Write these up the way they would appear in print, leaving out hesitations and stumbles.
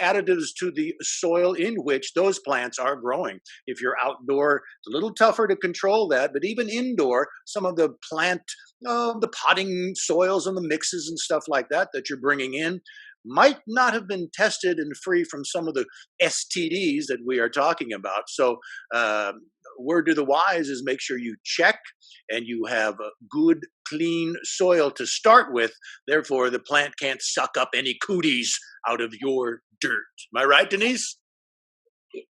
additives to the soil in which those plants are growing. If you're outdoor, it's a little tougher to control that, but even indoor, some of the the potting soils and the mixes and stuff like that you're bringing in might not have been tested and free from some of the STDs that we are talking about. So, word to the wise is make sure you check and you have a good, clean soil to start with. Therefore, the plant can't suck up any cooties out of your dirt. Am I right, Denise?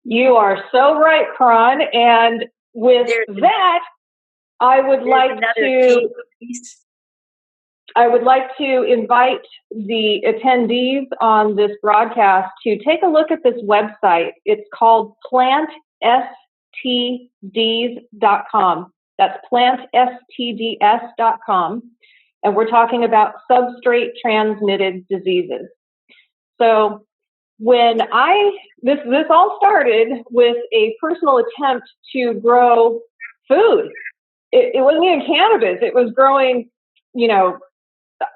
You are so right, Kron. And with that, I would like to invite the attendees on this broadcast to take a look at this website. It's called plantstds.com. That's plantstds.com. And we're talking about substrate transmitted diseases. So this all started with a personal attempt to grow food. It wasn't even cannabis. It was growing,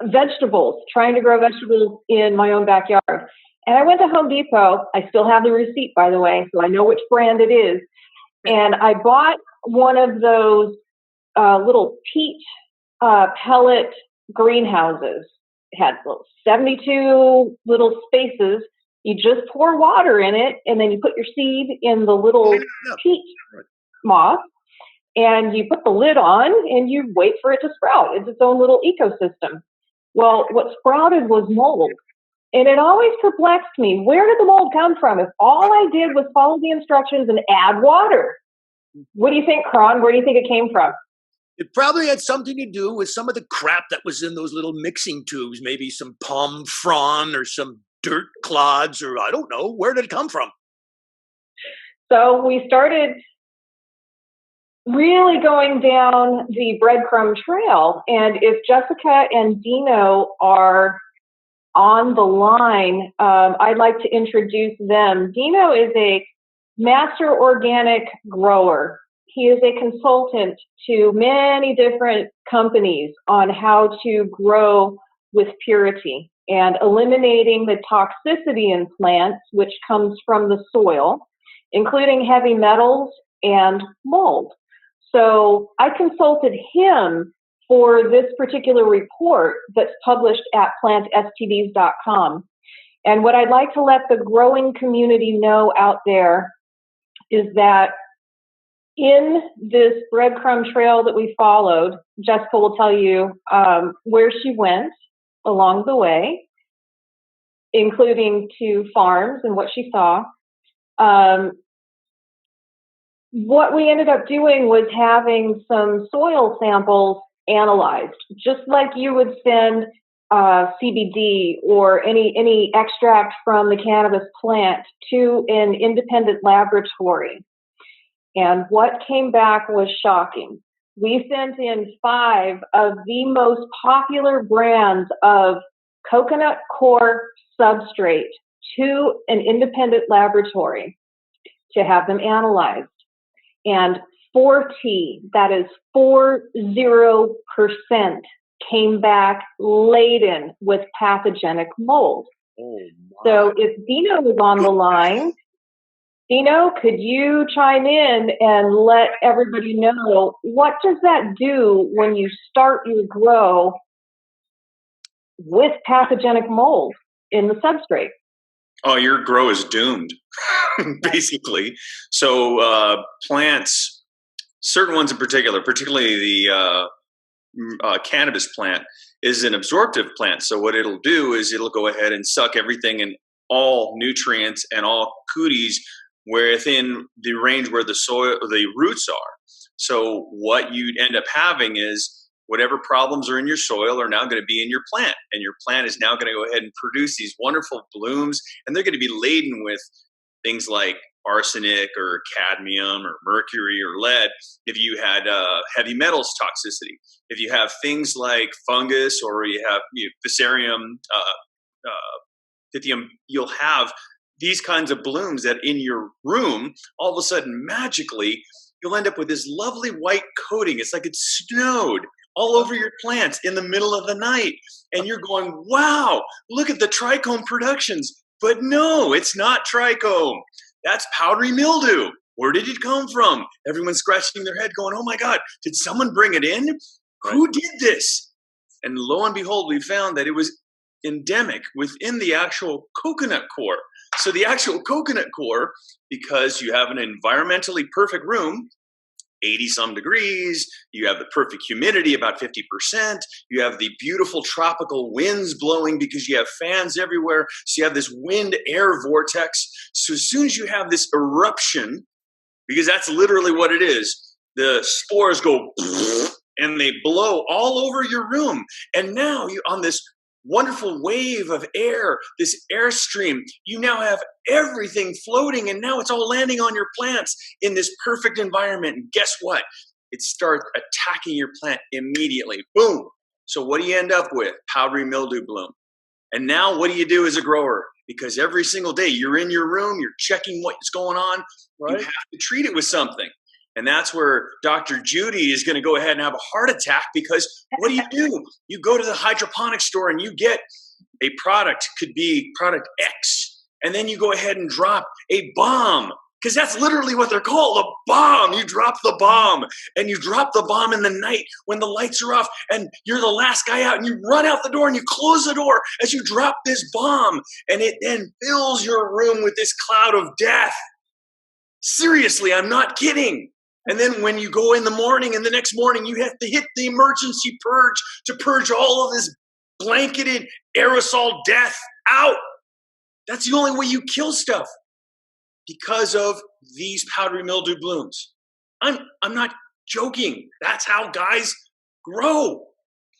vegetables, trying to grow vegetables in my own backyard. And I went to Home Depot. I still have the receipt, by the way, so I know which brand it is. And I bought one of those little peat pellet greenhouses. It had 72 little spaces. You just pour water in it, and then you put your seed in the little peat moss, and you put the lid on, and you wait for it to sprout. It's its own little ecosystem. Well, what sprouted was mold. And it always perplexed me. Where did the mold come from if all I did was follow the instructions and add water? What do you think, Kron? Where do you think it came from? It probably had something to do with some of the crap that was in those little mixing tubes, maybe some palm frond or some dirt clods, or I don't know. Where did it come from? So we started really going down the breadcrumb trail. And if Jessica and Dino are on the line, I'd like to introduce them. Dino is a master organic grower. He is a consultant to many different companies on how to grow with purity and eliminating the toxicity in plants, which comes from the soil, including heavy metals and mold. So I consulted him for this particular report that's published at plantstds.com. And what I'd like to let the growing community know out there is that in this breadcrumb trail that we followed, Jessica will tell you where she went along the way, including to farms and what she saw. What we ended up doing was having some soil samples analyzed, just like you would send CBD or any extract from the cannabis plant to an independent laboratory. And what came back was shocking. We sent in 5 of the most popular brands of coconut core substrate to an independent laboratory to have them analyzed. And 40, that is 40%, came back laden with pathogenic mold. Oh, so if Dino was on the line, Dino, could you chime in and let everybody know, what does that do when you start your grow with pathogenic mold in the substrate? Oh, your grow is doomed, basically. So plants, certain ones in particular, particularly the cannabis plant, is an absorptive plant. So what it'll do is it'll go ahead and suck everything and all nutrients and all cooties within the range where the roots are. So what you'd end up having is whatever problems are in your soil are now going to be in your plant, and your plant is now going to go ahead and produce these wonderful blooms, and they're going to be laden with things like arsenic or cadmium or mercury or lead. If you had heavy metals toxicity, if you have things like fungus, or you have Fusarium, Pythium, you'll have these kinds of blooms that in your room, all of a sudden, magically, you'll end up with this lovely white coating. It's like it snowed all over your plants in the middle of the night. And you're going, wow, look at the trichome productions. But no, it's not trichome. That's powdery mildew. Where did it come from? Everyone's scratching their head going, oh my God, did someone bring it in? Right. Who did this? And lo and behold, we found that it was endemic within the actual coconut core. So the actual coconut core, because you have an environmentally perfect room, 80 some degrees, you have the perfect humidity, about 50%, you have the beautiful tropical winds blowing because you have fans everywhere, so you have this wind air vortex. So as soon as you have this eruption, because that's literally what it is, the spores go and they blow all over your room. And now you on this wonderful wave of air, this airstream, you now have everything floating, and now it's all landing on your plants in this perfect environment. And guess what? It starts attacking your plant immediately. Boom. So what do you end up with? Powdery mildew bloom. And now what do you do as a grower? Because every single day you're in your room, you're checking what's going on, right? You have to treat it with something. And that's where Dr. Judy is going to go ahead and have a heart attack, because what do? You go to the hydroponic store and you get a product, could be product X, and then you go ahead and drop a bomb, because that's literally what they're called, a bomb. You drop the bomb, and you drop the bomb in the night when the lights are off and you're the last guy out, and you run out the door and you close the door as you drop this bomb, and it then fills your room with this cloud of death. Seriously, I'm not kidding. And then when you go in the morning and the next morning, you have to hit the emergency purge to purge all of this blanketed aerosol death out. That's the only way you kill stuff, because of these powdery mildew blooms. I'm not joking. That's how guys grow.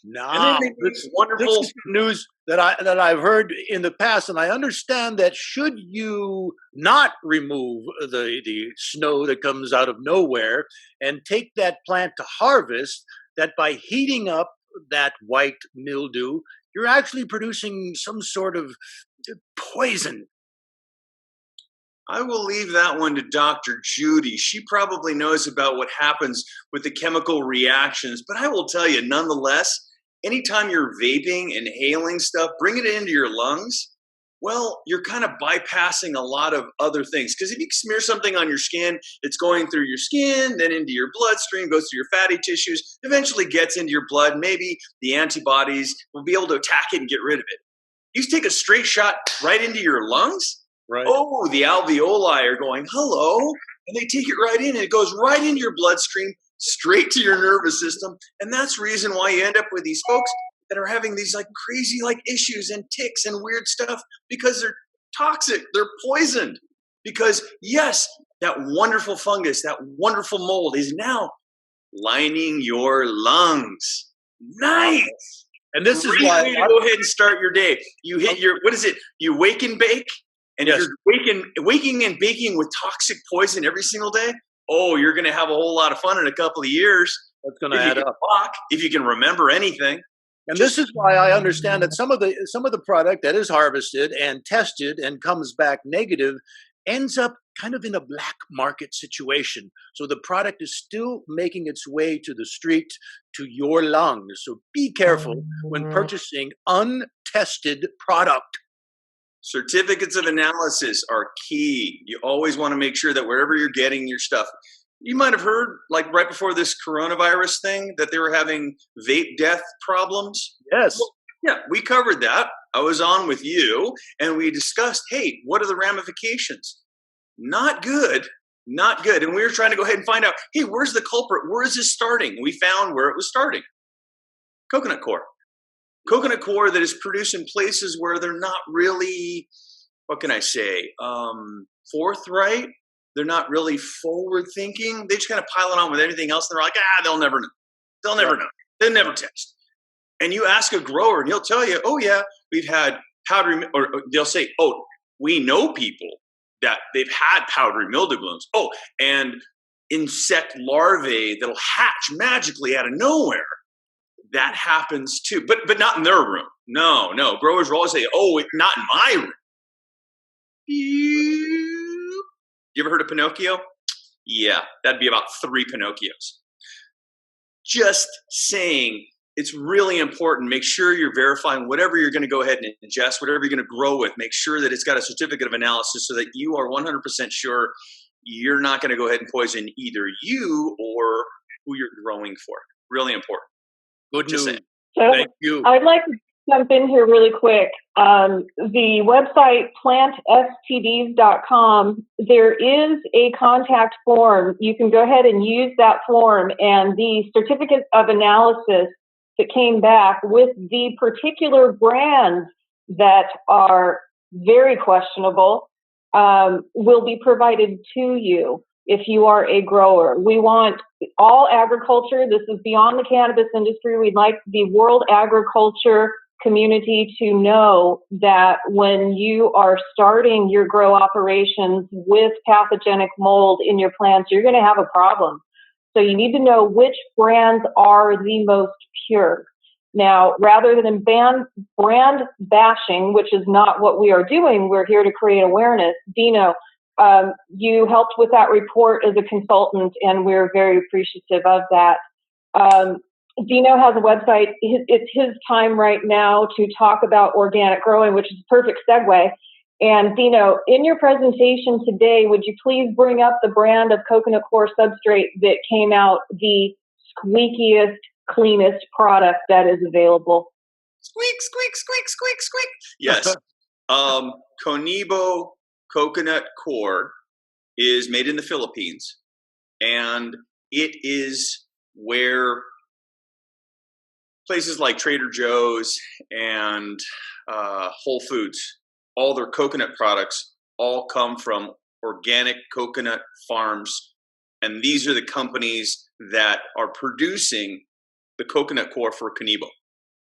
Now, this is news that I've heard in the past, and I understand that should you not remove the snow that comes out of nowhere and take that plant to harvest, that by heating up that white mildew, you're actually producing some sort of poison. I will leave that one to Dr. Judy. She probably knows about what happens with the chemical reactions, but I will tell you, nonetheless, anytime you're vaping, inhaling stuff, bringing it into your lungs, well, you're kind of bypassing a lot of other things. Because if you smear something on your skin, it's going through your skin, then into your bloodstream, goes through your fatty tissues, eventually gets into your blood. Maybe the antibodies will be able to attack it and get rid of it. You take a straight shot right into your lungs, right? Oh, the alveoli are going, hello, and they take it right in, and it goes right into your bloodstream, straight to your nervous system. And that's the reason why you end up with these folks that are having these like crazy like issues and ticks and weird stuff, because they're toxic, they're poisoned. Because yes, that wonderful fungus, that wonderful mold is now lining your lungs. Nice. And this is why you go ahead and start your day. You hit your, what is it? You wake and bake. And if you're waking and baking with toxic poison every single day, oh, you're going to have a whole lot of fun in a couple of years. That's going to add up. If you can remember anything. And this is why I understand that some of the product that is harvested and tested and comes back negative ends up kind of in a black market situation. So the product is still making its way to the street, to your lungs. So be careful when purchasing untested product. Certificates of analysis are key. You always want to make sure that wherever you're getting your stuff, you might have heard, like right before this coronavirus thing, that they were having vape death problems. Yes. Well, yeah, we covered that. I was on with you, and we discussed, hey, what are the ramifications? Not good. Not good. And we were trying to go ahead and find out, hey, where's the culprit? Where is this starting? And we found where it was starting. Coconut core. Coconut core that is produced in places where they're not really, what can I say, forthright. They're not really forward thinking. They just kind of pile it on with everything else. And they're like, they'll never know. They'll never know. They'll never test. And you ask a grower and he'll tell you, oh yeah, we've had powdery, or they'll say, oh, we know people that they've had powdery mildew blooms. Oh, and insect larvae that'll hatch magically out of nowhere. That happens too, but not in their room. No. Growers will always say, "Oh, not in my room." You ever heard of Pinocchio? Yeah, that'd be about 3 Pinocchios. Just saying it's really important. Make sure you're verifying whatever you're going to go ahead and ingest, whatever you're going to grow with. Make sure that it's got a certificate of analysis so that you are 100% sure you're not going to go ahead and poison either you or who you're growing for. Really important. Good Just news. saying. So Thank you. I'd like to jump in here really quick. The website plantstds.com, there is a contact form. You can go ahead and use that form, and the certificate of analysis that came back with the particular brands that are very questionable will be provided to you if you are a grower. We want all agriculture. This is beyond the cannabis industry. We'd like the world agriculture community to know that when you are starting your grow operations with pathogenic mold in your plants, you're going to have a problem. So you need to know which brands are the most pure. Now, rather than brand bashing, which is not what we are doing, we're here to create awareness. Dino, you helped with that report as a consultant, and we're very appreciative of that. Dino has a website. It's his time right now to talk about organic growing, which is a perfect segue. And Dino, in your presentation today, would you please bring up the brand of coconut coir substrate that came out the squeakiest, cleanest product that is available? Squeak, squeak, squeak, squeak, squeak. Yes. Conibo coconut coir is made in the Philippines, and it is where places like Trader Joe's and Whole Foods, all their coconut products all come from organic coconut farms. And these are the companies that are producing the coconut coir for Conibo.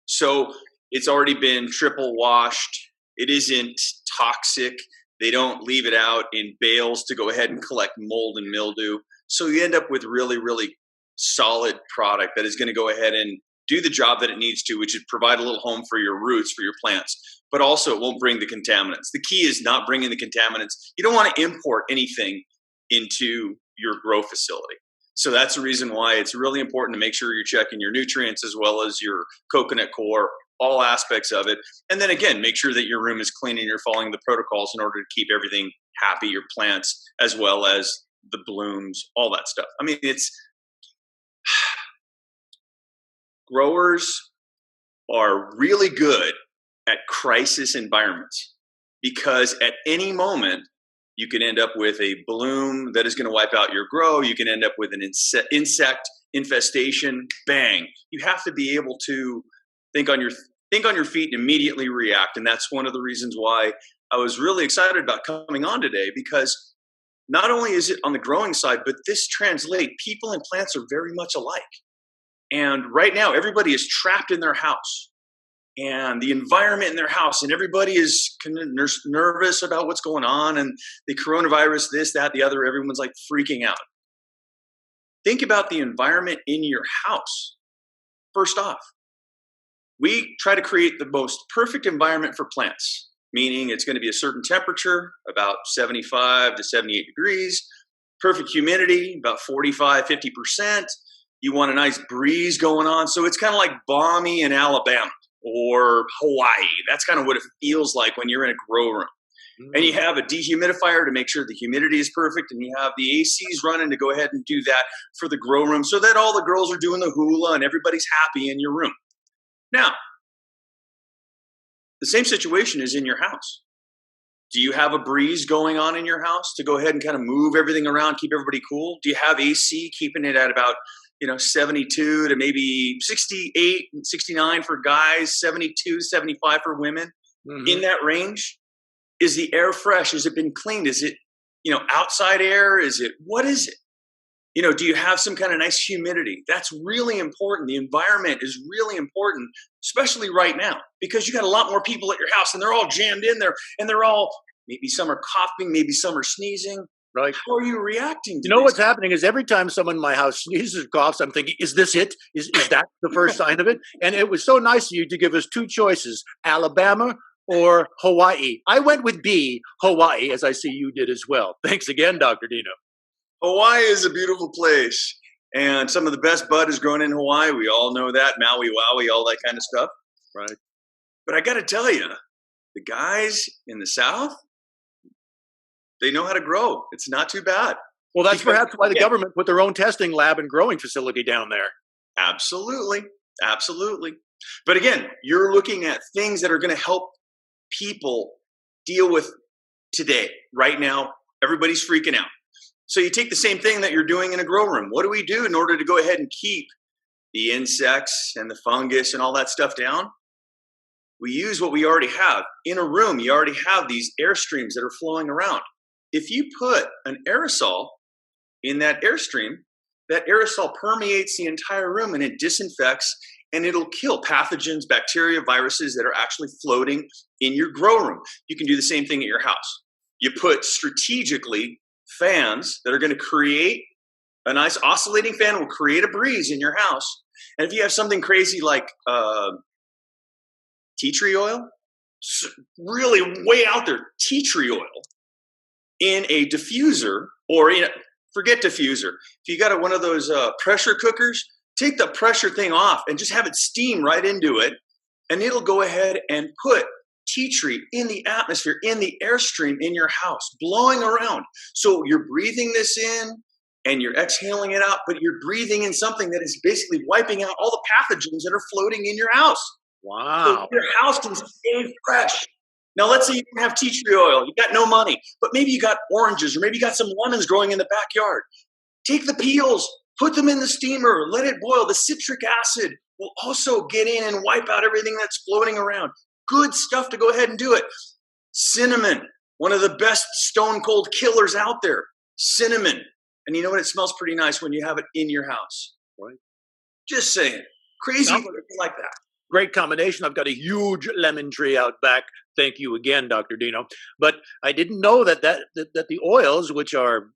So it's already been triple washed. It isn't toxic. They don't leave it out in bales to go ahead and collect mold and mildew. So you end up with really, really solid product that is going to go ahead and do the job that it needs to, which is provide a little home for your roots, for your plants, but also it won't bring the contaminants. The key is not bringing the contaminants. You don't want to import anything into your grow facility. So that's the reason why it's really important to make sure you're checking your nutrients as well as your coconut coir, all aspects of it. And then again, make sure that your room is clean and you're following the protocols in order to keep everything happy, your plants, as well as the blooms, all that stuff. I mean, it's growers are really good at crisis environments because at any moment you can end up with a bloom that is going to wipe out your grow. You can end up with an insect infestation. Bang! You have to be able to think on your feet and immediately react. And that's one of the reasons why I was really excited about coming on today, because not only is it on the growing side, but this translates. People and plants are very much alike. And right now, everybody is trapped in their house and the environment in their house, and everybody is kind of nervous about what's going on and the coronavirus, this, that, the other. Everyone's like freaking out. Think about the environment in your house. First off, we try to create the most perfect environment for plants, meaning it's going to be a certain temperature, about 75 to 78 degrees, perfect humidity, about 45, 50%. You want a nice breeze going on. So it's kind of like balmy in Alabama or Hawaii. That's kind of what it feels like when you're in a grow room. Mm-hmm. And you have a dehumidifier to make sure the humidity is perfect, and you have the ACs running to go ahead and do that for the grow room so that all the girls are doing the hula and everybody's happy in your room. Now, the same situation is in your house. Do you have a breeze going on in your house to go ahead and kind of move everything around, keep everybody cool? Do you have AC keeping it at about 72 to maybe 68, 69 for guys, 72, 75 for women? Mm-hmm. In that range? Is the air fresh? Has it been cleaned? Is it, outside air? What is it? Do you have some kind of nice humidity? That's really important. The environment is really important, especially right now, because you got a lot more people at your house and they're all jammed in there and they're all, maybe some are coughing, maybe some are sneezing. Right. How are you reacting to what's happening is every time someone in my house sneezes or coughs, I'm thinking, is this it? Is that the first sign of it? And it was so nice of you to give us two choices, Alabama or Hawaii. I went with B, Hawaii, as I see you did as well. Thanks again, Dr. Dino. Hawaii is a beautiful place. And some of the best bud is grown in Hawaii. We all know that. Maui Wowie, all that kind of stuff. Right. But I got to tell you, the guys in the South, they know how to grow. It's not too bad. Well, that's perhaps why the government put their own testing lab and growing facility down there. Absolutely. Absolutely. But again, you're looking at things that are going to help people deal with today. Right now, everybody's freaking out. So you take the same thing that you're doing in a grow room. What do we do in order to go ahead and keep the insects and the fungus and all that stuff down? We use what we already have. In a room, you already have these air streams that are flowing around. If you put an aerosol in that airstream, that aerosol permeates the entire room and it disinfects and it'll kill pathogens, bacteria, viruses that are actually floating in your grow room. You can do the same thing at your house. You put strategically fans that are going to create a nice oscillating fan will create a breeze in your house. And if you have something crazy like tea tree oil, really way out there, tea tree oil in a diffuser or forget diffuser. If you got one of those pressure cookers, take the pressure thing off and just have it steam right into it. And it'll go ahead and put tea tree in the atmosphere, in the airstream in your house, blowing around. So you're breathing this in and you're exhaling it out, but you're breathing in something that is basically wiping out all the pathogens that are floating in your house. Wow. So your house can stay fresh. Now, let's say you don't have tea tree oil. You got no money, but maybe you got oranges or maybe you got some lemons growing in the backyard. Take the peels, put them in the steamer, let it boil. The citric acid will also get in and wipe out everything that's floating around. Good stuff to go ahead and do it. Cinnamon, one of the best stone cold killers out there. Cinnamon. And you know what? It smells pretty nice when you have it in your house. Right? Just saying. Crazy like that. Great combination. I've got a huge lemon tree out back. Thank you again, Dr. Dino. But I didn't know that the oils, which are,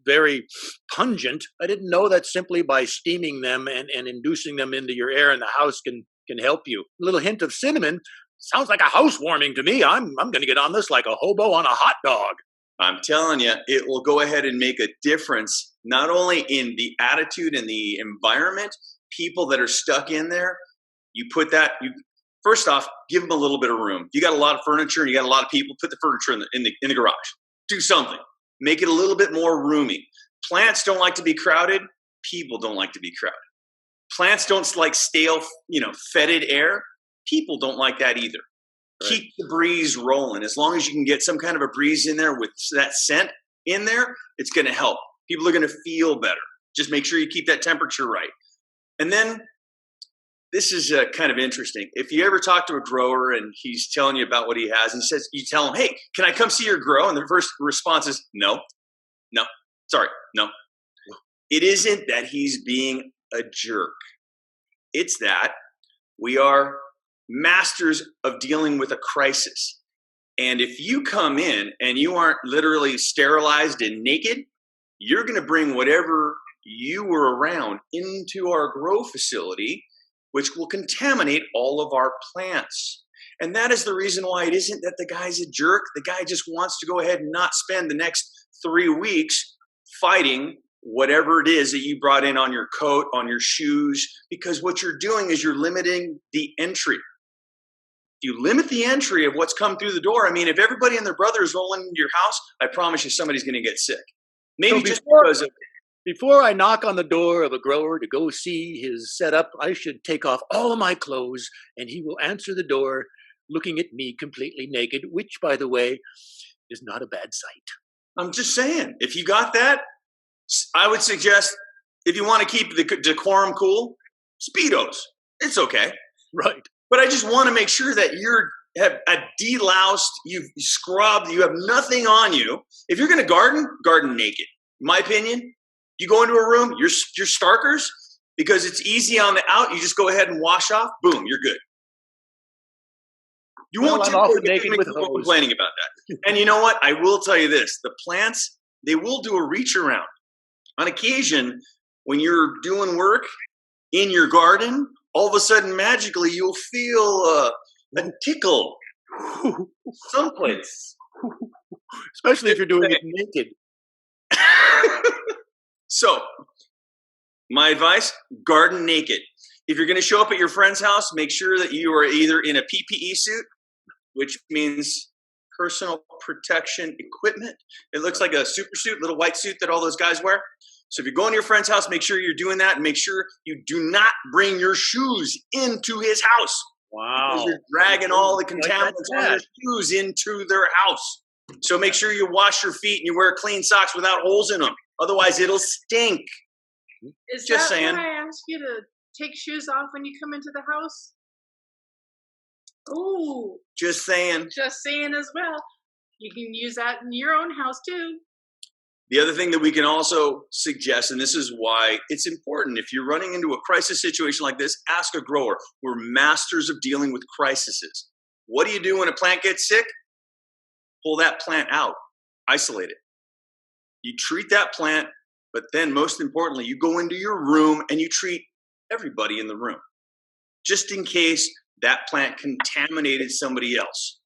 very pungent, I didn't know that simply by steaming them and inducing them into your air in the house can help you. A little hint of cinnamon sounds like a housewarming to me. I'm going to get on this like a hobo on a hot dog. I'm telling you, it will go ahead and make a difference, not only in the attitude and the environment, people that are stuck in there. You put that, first off, give them a little bit of room. You got a lot of furniture and you got a lot of people, put the furniture in the garage. Do something. Make it a little bit more roomy. Plants don't like to be crowded. People don't like to be crowded. Plants don't like stale, fetid air. People don't like that either. Right. Keep the breeze rolling. As long as you can get some kind of a breeze in there with that scent in there, it's going to help. People are going to feel better. Just make sure you keep that temperature right. And then this is kind of interesting. If you ever talk to a grower and he's telling you about what he has, and he says, you tell him, hey, can I come see your grow? And the first response is, no, sorry, no. It isn't that he's being a jerk. It's that we are masters of dealing with a crisis. And if you come in and you aren't literally sterilized and naked, you're going to bring whatever you were around into our grow facility, which will contaminate all of our plants. And that is the reason why it isn't that the guy's a jerk. The guy just wants to go ahead and not spend the next 3 weeks fighting whatever it is that you brought in on your coat, on your shoes, because what you're doing is you're limiting the entry. You limit the entry of what's come through the door. I mean, if everybody and their brother is rolling into your house, I promise you somebody's going to get sick. Maybe just because of... Before I knock on the door of a grower to go see his setup, I should take off all of my clothes and he will answer the door looking at me completely naked, which, by the way, is not a bad sight. I'm just saying, if you got that, I would suggest, if you want to keep the decorum cool, Speedos. It's okay. Right. But I just want to make sure that have a deloused, you've scrubbed, you have nothing on you. If you're going to garden naked. In my opinion, you go into a room, you're starkers, because it's easy on the out. You just go ahead and wash off. Boom, you're good. You won't naked with complaining about that. And you know what? I will tell you this: the plants, they will do a reach around. On occasion, when you're doing work in your garden, all of a sudden, magically, you'll feel a tickle someplace. Especially if you're doing it naked. So, My advice, garden naked. If you're going to show up at your friend's house, make sure that you are either in a PPE suit, which means personal protection equipment. It looks like a super suit, little white suit that all those guys wear. So if you're going to your friend's house, make sure you're doing that, and make sure you do not bring your shoes into his house. Wow. Because you're dragging all the contaminants on your shoes into their house. So make sure you wash your feet and you wear clean socks without holes in them. Otherwise, it'll stink. Is Just that saying. why I ask you to take shoes off when you come into the house? Ooh. Just saying. Just saying as well. You can use that in your own house too. The other thing that we can also suggest, and this is why it's important, if you're running into a crisis situation like this, ask a grower. We're masters of dealing with crises. What do you do when a plant gets sick? Pull that plant out, isolate it. You treat that plant, but then most importantly, you go into your room and you treat everybody in the room, just in case that plant contaminated somebody else.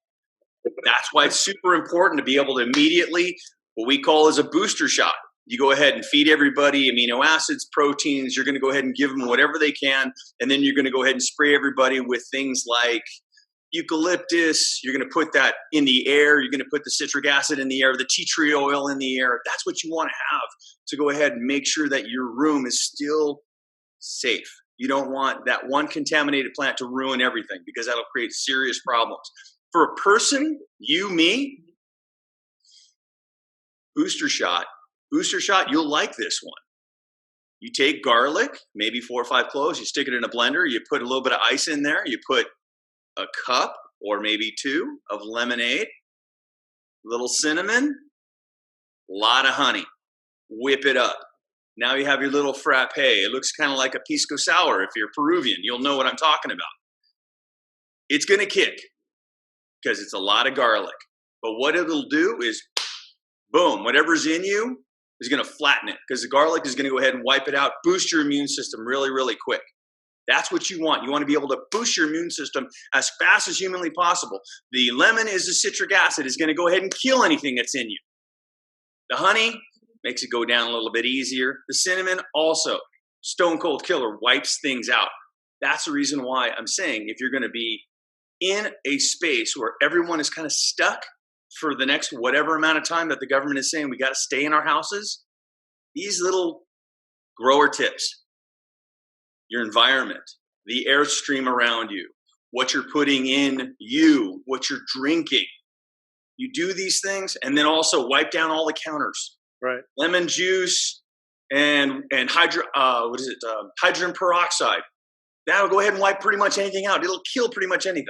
That's why it's super important to be able to immediately, what we call as a booster shot. You go ahead and feed everybody amino acids, proteins. You're going to go ahead and give them whatever they can. And then you're going to go ahead and spray everybody with things like eucalyptus. You're going to put that in the air. You're going to put the citric acid in the air, the tea tree oil in the air. That's what you want to have to go ahead and make sure that your room is still safe. You don't want that one contaminated plant to ruin everything, because that'll create serious problems. For a person, you, me, booster shot, you'll like this one. You take garlic, maybe 4 or 5 cloves, you stick it in a blender, you put a little bit of ice in there, you put a cup or maybe 2 of lemonade, a little cinnamon, a lot of honey. Whip it up. Now you have your little frappe. It looks kind of like a pisco sour. If you're Peruvian, you'll know what I'm talking about. It's going to kick because it's a lot of garlic. But what it'll do is, boom, whatever's in you is going to flatten it, because the garlic is going to go ahead and wipe it out, boost your immune system really, really quick. That's what you want. You want to be able to boost your immune system as fast as humanly possible. The lemon is the citric acid, is going to go ahead and kill anything that's in you. The honey makes it go down a little bit easier. The cinnamon also, stone cold killer, wipes things out. That's the reason why I'm saying, if you're going to be in a space where everyone is kind of stuck for the next whatever amount of time that the government is saying we got to stay in our houses, these little grower tips, your environment, the airstream around you, what you're putting in you, what you're drinking. You do these things, and then also wipe down all the counters. Right. Lemon juice and hydrogen peroxide. That'll go ahead and wipe pretty much anything out. It'll kill pretty much anything.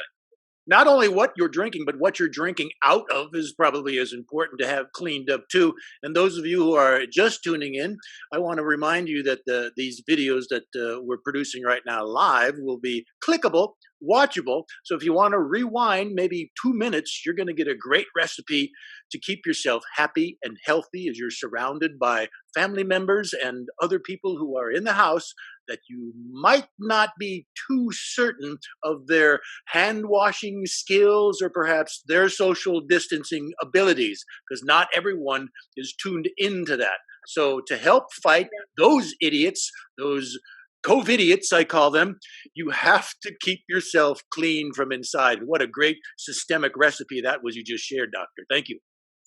Not only what you're drinking, but what you're drinking out of is probably as important to have cleaned up too. And those of you who are just tuning in, I want to remind you that these videos that we're producing right now live will be clickable, watchable. So if you want to rewind maybe 2 minutes, you're going to get a great recipe to keep yourself happy and healthy as you're surrounded by family members and other people who are in the house that you might not be too certain of their hand washing skills or perhaps their social distancing abilities, because not everyone is tuned into that. So to help fight those idiots, those COVIDiots, I call them, you have to keep yourself clean from inside. What a great systemic recipe that was you just shared, Doctor. Thank you.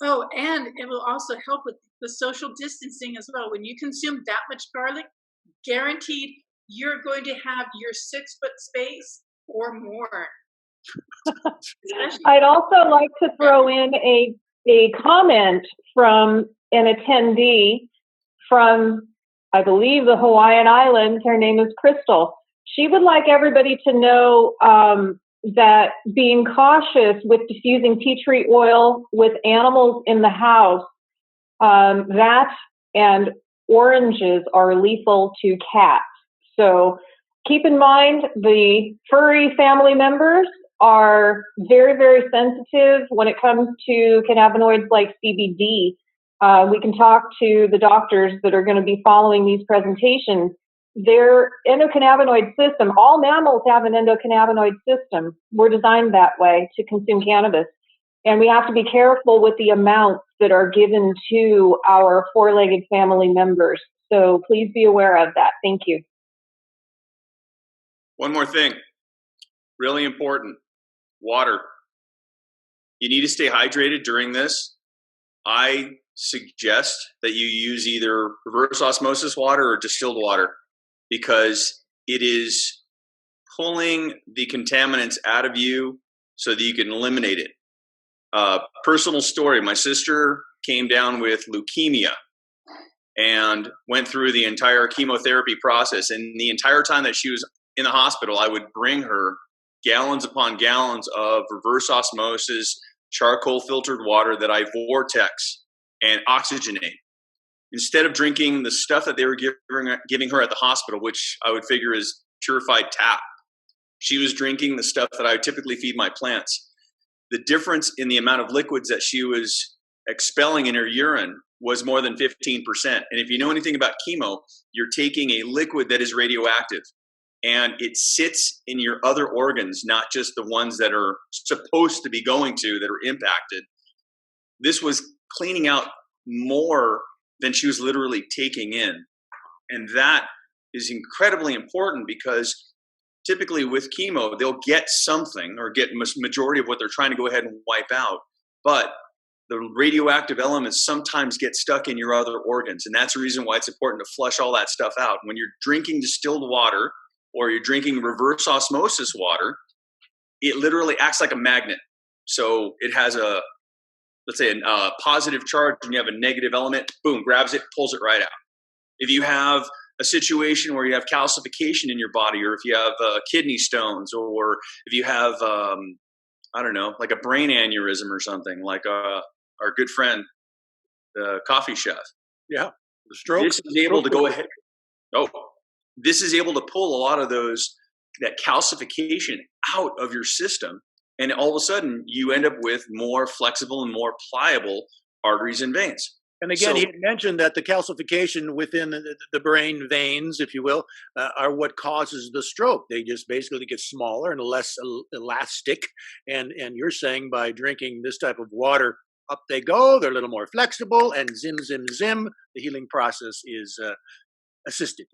Oh, and it will also help with the social distancing as well. When you consume that much garlic, guaranteed you're going to have your 6-foot space or more. I'd also like to throw in a comment from an attendee from, I believe, the Hawaiian Islands. Her name is Crystal. She would like everybody to know that being cautious with diffusing tea tree oil with animals in the house, that and oranges are lethal to cats. So keep in mind, the furry family members are very, very sensitive when it comes to cannabinoids like CBD. We can talk to the doctors that are going to be following these presentations. Their endocannabinoid system, all mammals have an endocannabinoid system. We're designed that way to consume cannabis. And we have to be careful with the amounts that are given to our 4-legged family members. So please be aware of that. Thank you. One more thing, really important, water. You need to stay hydrated during this. I suggest that you use either reverse osmosis water or distilled water because it is pulling the contaminants out of you so that you can eliminate it. Personal story, my sister came down with leukemia and went through the entire chemotherapy process. And the entire time that she was in the hospital, I would bring her gallons upon gallons of reverse osmosis, charcoal filtered water that I vortex and oxygenate. Instead of drinking the stuff that they were giving her at the hospital, which I would figure is purified tap, she was drinking the stuff that I would typically feed my plants. The difference in the amount of liquids that she was expelling in her urine was more than 15%. And if you know anything about chemo, you're taking a liquid that is radioactive and it sits in your other organs, not just the ones that are supposed to be going to that are impacted. This was cleaning out more than she was literally taking in. And that is incredibly important because typically with chemo, they'll get something or get majority of what they're trying to go ahead and wipe out. But the radioactive elements sometimes get stuck in your other organs. And that's the reason why it's important to flush all that stuff out. When you're drinking distilled water or you're drinking reverse osmosis water, it literally acts like a magnet. So it has a, let's say, a positive charge and you have a negative element, boom, grabs it, pulls it right out. If you have a situation where you have calcification in your body, or if you have kidney stones, or if you have, I don't know, like a brain aneurysm or something, like our good friend, the coffee chef. Yeah, the stroke. This is able to go ahead. Oh, this is able to pull a lot of that calcification out of your system. And all of a sudden, you end up with more flexible and more pliable arteries and veins. And again, he mentioned that the calcification within the brain veins, if you will, are what causes the stroke. They just basically get smaller and less elastic. And you're saying by drinking this type of water, up they go. They're a little more flexible, and zim, zim, zim, the healing process is assisted.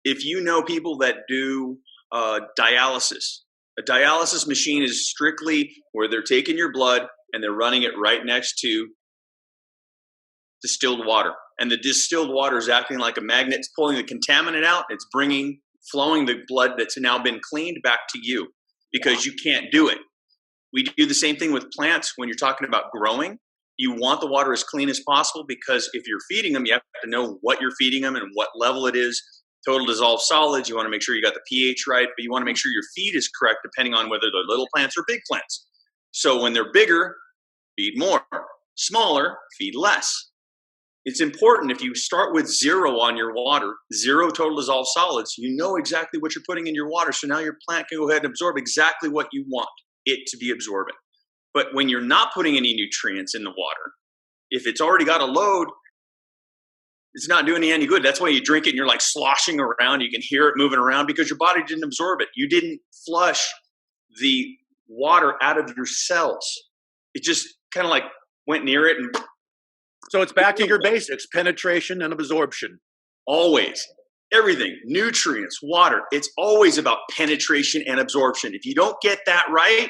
If you know people that do dialysis, a dialysis machine is strictly where they're taking your blood and they're running it right next to distilled water. And the distilled water is acting like a magnet. It's pulling the contaminant out. It's flowing the blood that's now been cleaned back to you because you can't do it. We do the same thing with plants when you're talking about growing. You want the water as clean as possible because if you're feeding them, you have to know what you're feeding them and what level it is. Total dissolved solids, you want to make sure you got the pH right, but you want to make sure your feed is correct depending on whether they're little plants or big plants. So when they're bigger, feed more. Smaller, feed less. It's important if you start with 0 on your water, 0 total dissolved solids, you know exactly what you're putting in your water. So now your plant can go ahead and absorb exactly what you want it to be absorbing. But when you're not putting any nutrients in the water, if it's already got a load, it's not doing you any good. That's why you drink it and you're like sloshing around. You can hear it moving around because your body didn't absorb it. You didn't flush the water out of your cells. It just kind of like went near it and... So it's back to your basics, penetration and absorption. Always. Everything, nutrients, water, it's always about penetration and absorption. If you don't get that right,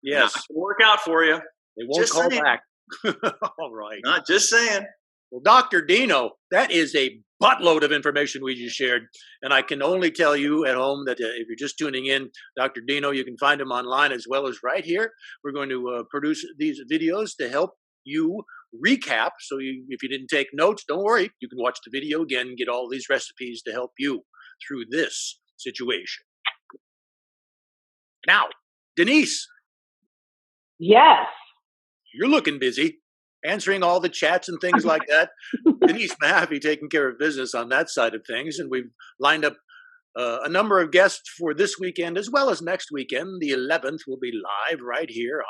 yes, not gonna work out for you. They won't Just call saying. back. All right. Not just saying. Well, Dr. Dino, that is a buttload of information we just shared. And I can only tell you at home that if you're just tuning in, Dr. Dino, you can find him online as well as right here. We're going to produce these videos to help you recap. So if you didn't take notes, don't worry. You can watch the video again and get all these recipes to help you through this situation. Now, Denise. Yes. You're looking busy answering all the chats and things like that. Denise Mahaffey taking care of business on that side of things. And we've lined up a number of guests for this weekend as well as next weekend. The 11th will be live right here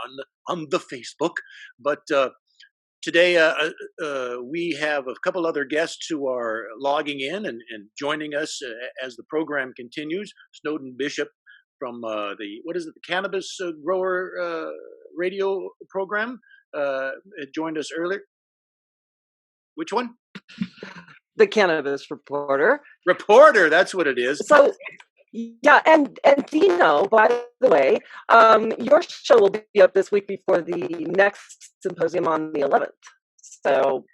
on the Facebook. But today we have a couple other guests who are logging in and joining us as the program continues. Snowden Bishop from the Cannabis Grower radio program joined us earlier. Which one? The Cannabis Reporter. Reporter, that's what it is. So, yeah, and Dino, by the way, your show will be up this week before the next symposium on the 11th. So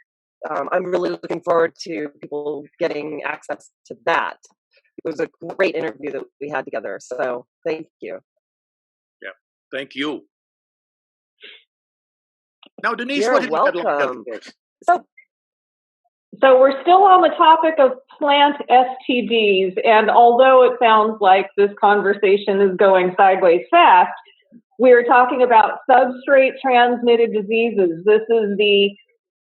I'm really looking forward to people getting access to that. It was a great interview that we had together. So thank you. Yeah, thank you. Now, Denise, You're what have you got lined up welcome. for us? So we're still on the topic of plant STDs, and although it sounds like this conversation is going sideways fast, we're talking about substrate transmitted diseases. This is the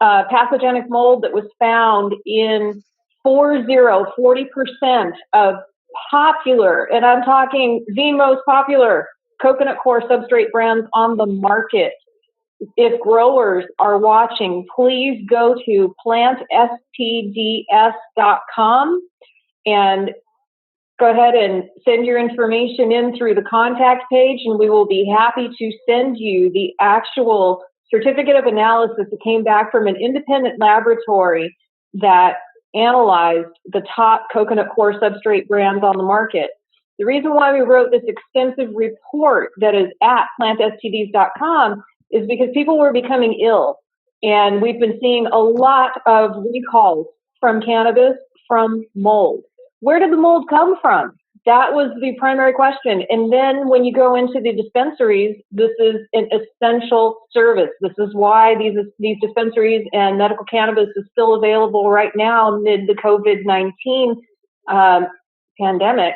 pathogenic mold that was found in 40% of popular, and I'm talking the most popular coconut coir substrate brands on the market. If growers are watching, please go to plantstds.com and go ahead and send your information in through the contact page, and we will be happy to send you the actual certificate of analysis that came back from an independent laboratory that analyzed the top coconut coir substrate brands on the market. The reason why we wrote this extensive report that is at plantstds.com is because people were becoming ill. And we've been seeing a lot of recalls from cannabis from mold. Where did the mold come from? That was the primary question. And then when you go into the dispensaries, this is an essential service. This is why these dispensaries and medical cannabis is still available right now amid the COVID-19 pandemic.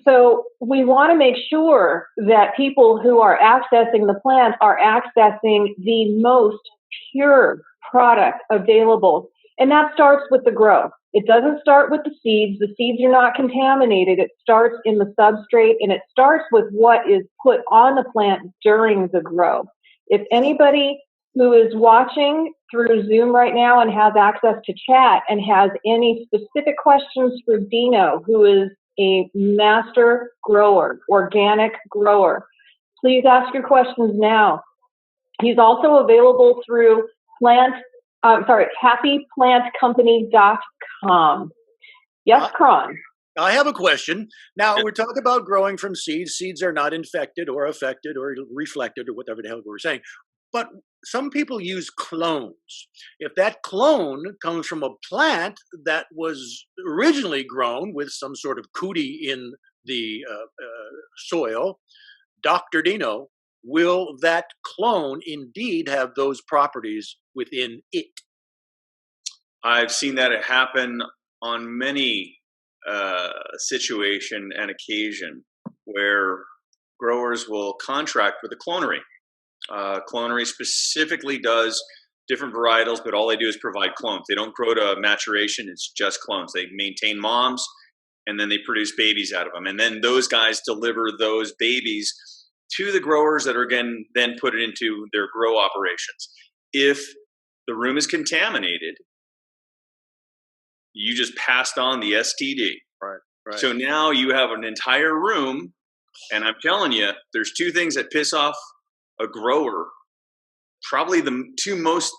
So we want to make sure that people who are accessing the plant are accessing the most pure product available. And that starts with the grow. It doesn't start with the seeds. The seeds are not contaminated. It starts in the substrate, and it starts with what is put on the plant during the grow. If anybody who is watching through Zoom right now and has access to chat and has any specific questions for Dino, who is a master grower, organic grower, please ask your questions now. He's also available through happyplantcompany.com. Yes, Kron. I have a question. Now, we're talking about growing from seeds. Seeds are not infected or affected or reflected or whatever the hell we're saying. But some people use clones. If that clone comes from a plant that was originally grown with some sort of cootie in the soil, Dr. Dino, will that clone indeed have those properties within it? I've seen that happen on many situation and occasion where growers will contract with a clonery. Clonery specifically does different varietals, but all they do is provide clones. They don't grow to maturation. It's just clones. They maintain moms, and then they produce babies out of them. And then those guys deliver those babies to the growers that are again then put it into their grow operations. If the room is contaminated, you just passed on the STD. Right. So now you have an entire room, and I'm telling you, there's two things that piss off a grower, probably the two most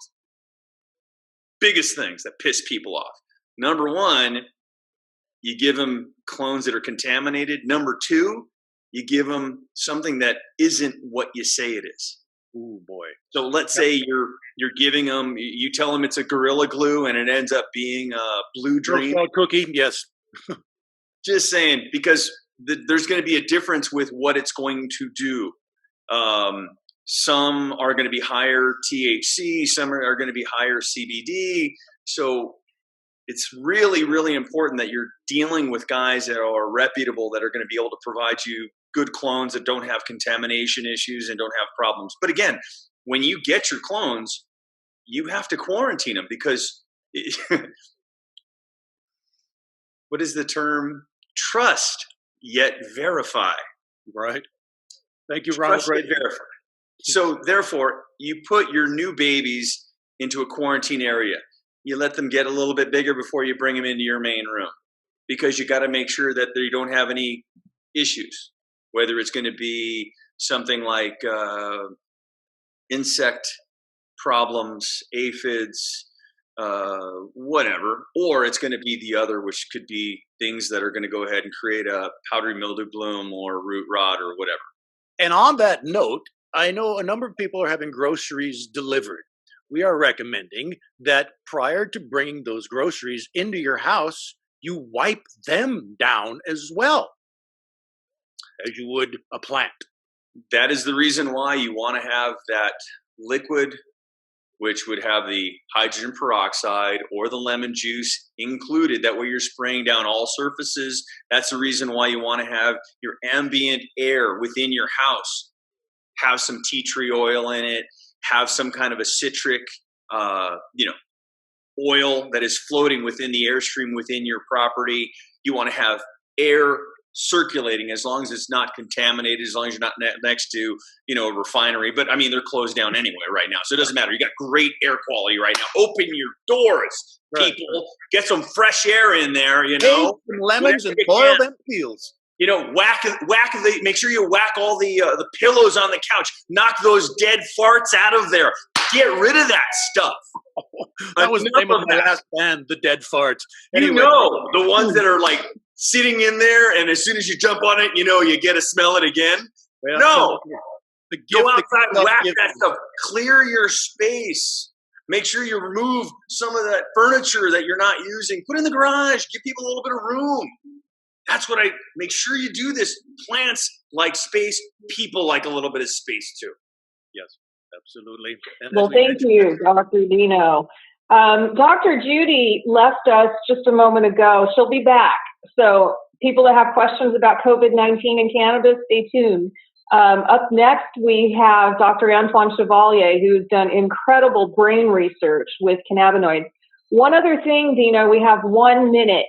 biggest things that piss people off. Number one, you give them clones that are contaminated. Number two, you give them something that isn't what you say it is. Ooh, boy. So let's say you're giving them, you tell them it's a Gorilla Glue and it ends up being a Blue Dream cookie. Yes. Just saying, because there's going to be a difference with what it's going to do. Some are going to be higher THC, some are going to be higher CBD. So it's really, really important that you're dealing with guys that are reputable, that are going to be able to provide you good clones that don't have contamination issues and don't have problems. But again, when you get your clones, you have to quarantine them because what is the term? Trust yet verify. Right. Thank you, Ron. Trust yet verify. So therefore, you put your new babies into a quarantine area. You let them get a little bit bigger before you bring them into your main room, because you got to make sure that they don't have any issues, whether it's going to be something like insect problems, aphids, whatever, or it's going to be the other, which could be things that are going to go ahead and create a powdery mildew bloom or root rot or whatever. And on that note, I know a number of people are having groceries delivered. We are recommending that prior to bringing those groceries into your house, you wipe them down as well, as you would a plant. That is the reason why you want to have that liquid, which would have the hydrogen peroxide or the lemon juice included. That way you're spraying down all surfaces. That's the reason why you want to have your ambient air within your house. Have some tea tree oil in it. Have some kind of a citric, oil that is floating within the airstream within your property. You want to have air circulating as long as it's not contaminated, as long as you're not next to, a refinery. But I mean, they're closed down anyway right now. So it doesn't matter. You got great air quality right now. Open your doors, people. Right. Get some fresh air in there, Take some lemons and boil them peels. Make sure you whack all the pillows on the couch. Knock those dead farts out of there. Get rid of that stuff. That was the name of my last band, The Dead Farts. Anyway. The ones that are like sitting in there, and as soon as you jump on it, you get to smell it again. Well, no. Go outside, whack that stuff. Clear your space. Make sure you remove some of that furniture that you're not using. Put in the garage. Give people a little bit of room. That's what make sure you do this. Plants like space. People like a little bit of space too. Yes, absolutely. And well, thank you, Dr. Dino. Dr. Judy left us just a moment ago. She'll be back. So people that have questions about COVID-19 and cannabis, stay tuned. Up next, we have Dr. Antoine Chevalier, who's done incredible brain research with cannabinoids. One other thing, Dino, we have 1 minute.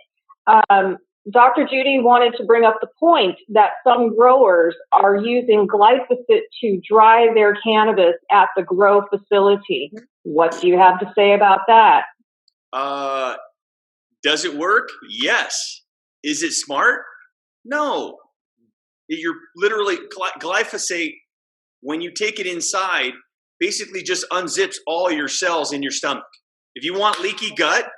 Dr. Judy wanted to bring up the point that some growers are using glyphosate to dry their cannabis at the grow facility. What do you have to say about that? Does it work? Yes. Is it smart? No. You're literally, glyphosate, when you take it inside, basically just unzips all your cells in your stomach. If you want leaky gut,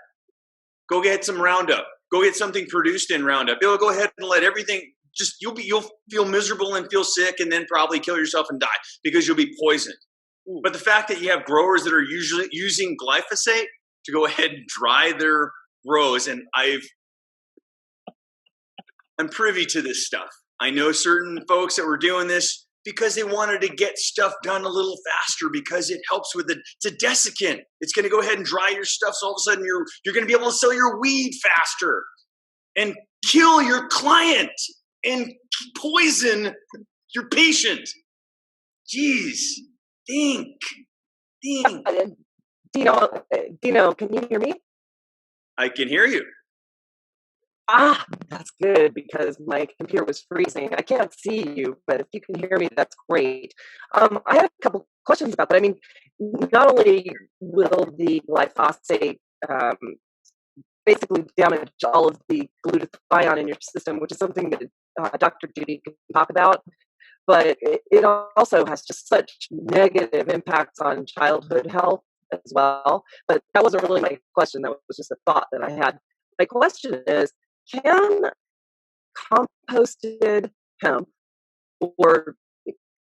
go get some Roundup. Go get something produced in Roundup. It'll go ahead and let everything you'll feel miserable and feel sick and then probably kill yourself and die because you'll be poisoned. But the fact that you have growers that are usually using glyphosate to go ahead and dry their grows, and I'm privy to this stuff. I know certain folks that were doing this because they wanted to get stuff done a little faster because it helps with it's a desiccant. It's going to go ahead and dry your stuff, so all of a sudden you're going to be able to sell your weed faster and kill your client and poison your patient. Jeez, think. Dino, can you hear me? I can hear you. That's good because my computer was freezing. I can't see you, but if you can hear me, that's great. I have a couple questions about that. I mean, not only will the glyphosate basically damage all of the glutathione in your system, which is something that Dr. Judy can talk about, but it also has just such negative impacts on childhood health as well. But that wasn't really my question. That was just a thought that I had. My question is, can composted hemp or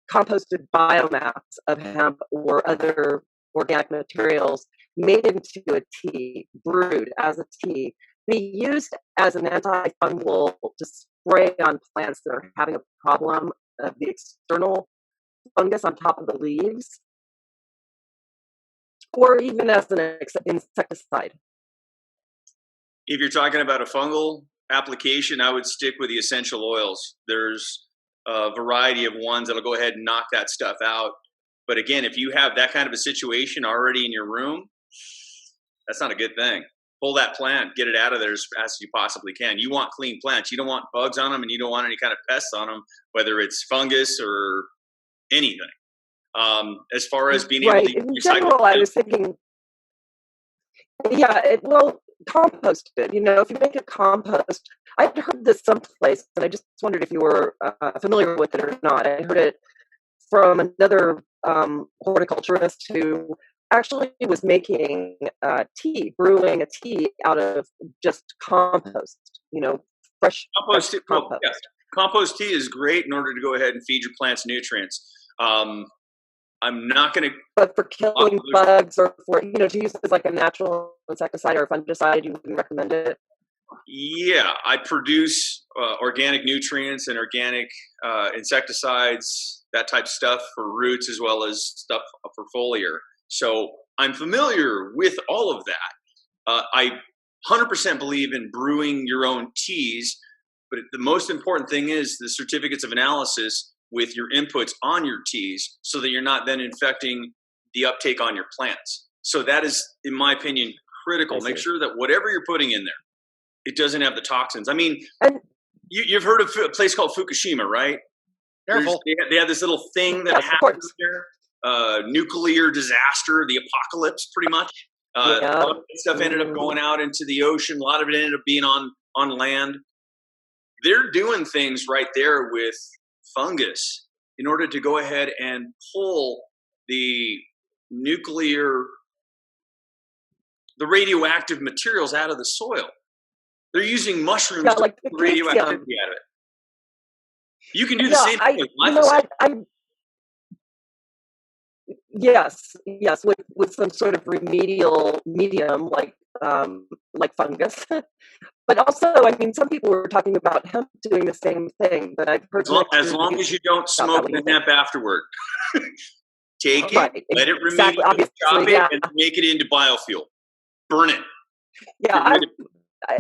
composted biomass of hemp or other organic materials made into a tea, brewed as a tea, be used as an antifungal to spray on plants that are having a problem of the external fungus on top of the leaves, or even as an insecticide? If you're talking about a fungal application, I would stick with the essential oils. There's a variety of ones that'll go ahead and knock that stuff out. But again, if you have that kind of a situation already in your room, that's not a good thing. Pull that plant, get it out of there as fast as you possibly can. You want clean plants. You don't want bugs on them, and you don't want any kind of pests on them, whether it's fungus or anything. As far as being able to in general, I was thinking, composted. If you make a compost, I'd heard this someplace, and I just wondered if you were familiar with it or not. I heard it from another horticulturist who actually was making brewing a tea out of just compost, fresh Compost, well, compost. yes, compost tea is great in order to go ahead and feed your plants nutrients. I'm not going to. But for killing bugs or for, to use as like a natural insecticide or fungicide, you wouldn't recommend it? Yeah, I produce organic nutrients and organic insecticides, that type of stuff for roots as well as stuff for foliar. So I'm familiar with all of that. I 100% believe in brewing your own teas, but the most important thing is the certificates of analysis with your inputs on your teas so that you're not then infecting the uptake on your plants. So that is, in my opinion, critical. Make sure that whatever you're putting in there, it doesn't have the toxins. I mean, you've heard of a place called Fukushima, right? Careful. They have this little thing that happens there. Nuclear disaster, the apocalypse, pretty much. A lot of stuff ended up going out into the ocean. A lot of it ended up being on land. They're doing things right there with fungus in order to go ahead and pull the radioactive materials out of the soil. They're using mushrooms to pull the radioactivity out of it. You can do the same thing with glyphosate. Yes, with some sort of remedial medium like fungus. But also, I mean, some people were talking about hemp doing the same thing. But I personally, as long as you don't smoke the hemp afterward, take it, let it remediate, chop it, and make it into biofuel. Burn it. Yeah,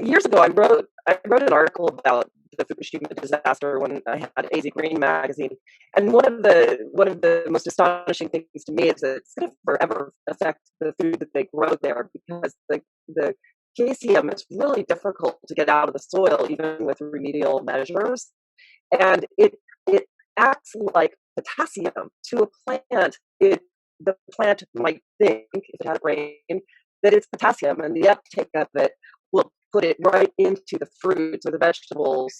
years ago, I wrote an article about the Fukushima disaster when I had AZ Green magazine, and one of the most astonishing things to me is that it's going to forever affect the food that they grow there, because the caesium is really difficult to get out of the soil even with remedial measures, and it acts like potassium to a plant. The plant might think, if it had a brain, that it's potassium, and the uptake of it will put it right into the fruits or the vegetables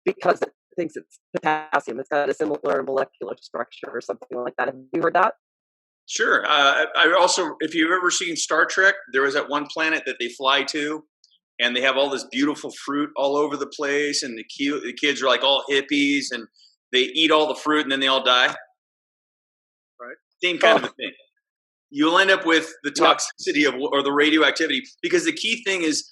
because it thinks it's potassium. It's got a similar molecular structure or something like that. Have you heard that? Sure. I also, if you've ever seen Star Trek, there was that one planet that they fly to, and they have all this beautiful fruit all over the place, and the kids are like all hippies, and they eat all the fruit, and then they all die. Right. Same kind of a thing. You'll end up with the toxicity or the radioactivity, because the key thing is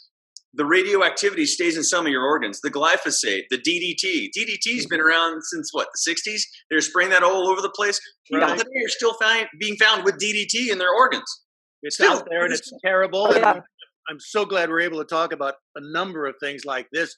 the radioactivity stays in some of your organs. The glyphosate, the DDT. DDT's been around since what, the 60s? They're spraying that all over the place. People today are still being found with DDT in their organs. It's still out there, and it's terrible. And I'm so glad we're able to talk about a number of things like this.